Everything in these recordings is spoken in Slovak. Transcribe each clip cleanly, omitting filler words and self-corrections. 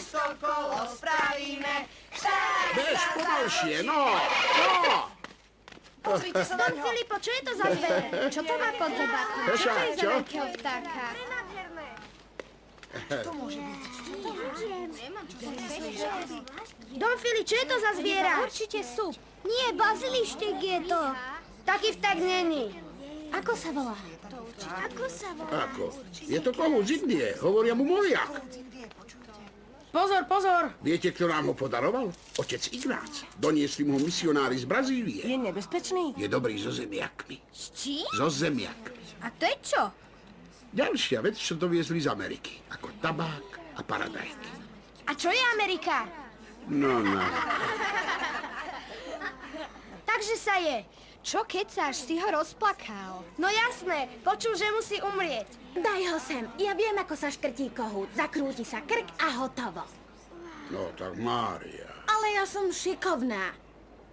až to kolo spravíme. Bež pomalšie, no! Pozrite sa na Don ňo. Filipo, čo je to za zver? Čo to má pod zobákom? Čo to je za Čo? veľkého vtáka? To môže byť. Don Fili, čo je to za zviera? Určite sú. Nie, bazilištek je to. Taký vták není. Ako sa volá? Ako? Je to kohút z Indie, hovoria mu moliak. Pozor, pozor. Viete, kto nám ho podaroval? Otec Ignác. Doniesli mu ho misionári z Brazílie. Je nebezpečný? Je dobrý so zemiakmi. S čím? So zemiakmi. A to je čo? Ďalšia vec, čo doviezli z Ameriky. Ako tabák a paradajky. A čo je Amerika? No. Takže sa je. Čo kecáš, si ho rozplakal? No jasné, počul, že musí umrieť. Daj ho sem, ja viem, ako sa škrtí kohút. Zakrúti sa krk a hotovo. No tak Mária. Ale ja som šikovná.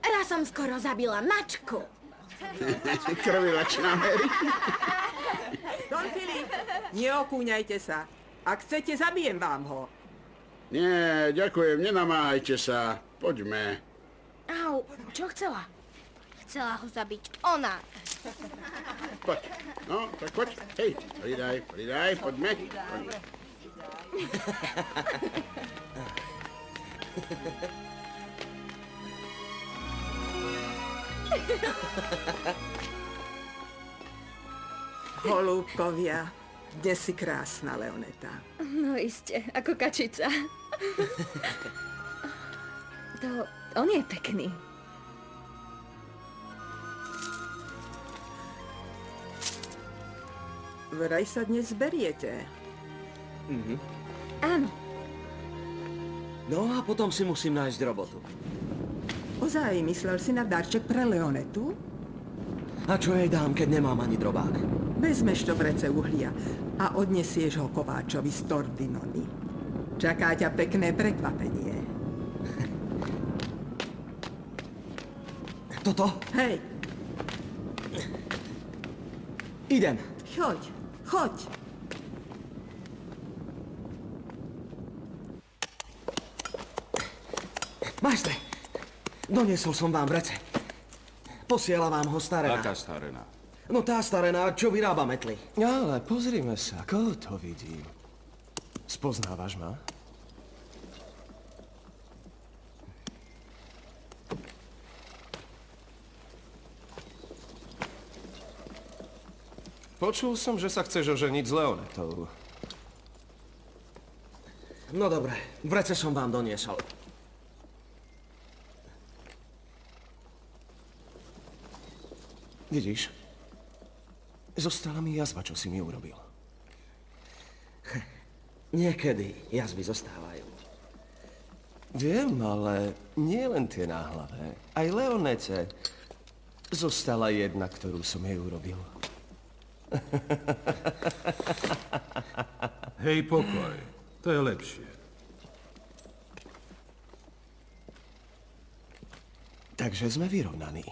Raz som skoro zabila mačku. Krvilačná Mary. Don Filip, neokúňajte sa. Ak chcete, zabijem vám ho. Nie, ďakujem, nenamáhajte sa. Poďme. Au, čo chcela? Chcela ho zabiť ona. Poď. No, tak poď. Hej, pridaj, poďme. Holúbkovia, dnes si krásna, Leoneta. No iste, ako kačica. On je pekný. Vraj sa dnes beriete. Áno, No a potom si musím nájsť robotu. Ozaj, myslel si na darček pre Leonetu? A čo jej dám, keď nemám ani drobák? Vezmeš to v rece uhlia a odnesieš ho Kováčovi z Tordinony. Čaká ťa pekné prekvapenie. Toto? Hej, Idem. choď. Majstre, doniesol som vám vrece. Posiela vám ho starená. Aká starená? No tá starená, čo vyrába metly. Ale pozrime sa, koho to vidím. Spoznávaš ma? Počul som, že sa chceš oženiť s Leonetou. No dobre, vrece som vám doniesol. Vidíš? Zostala mi jazva, čo si mi urobil. Niekedy jazvy zostávajú. Viem, ale nie len tie náhlavé. Aj Leonete zostala jedna, ktorú som jej urobil. Hej, pokoj. To je lepšie. Takže sme vyrovnaní.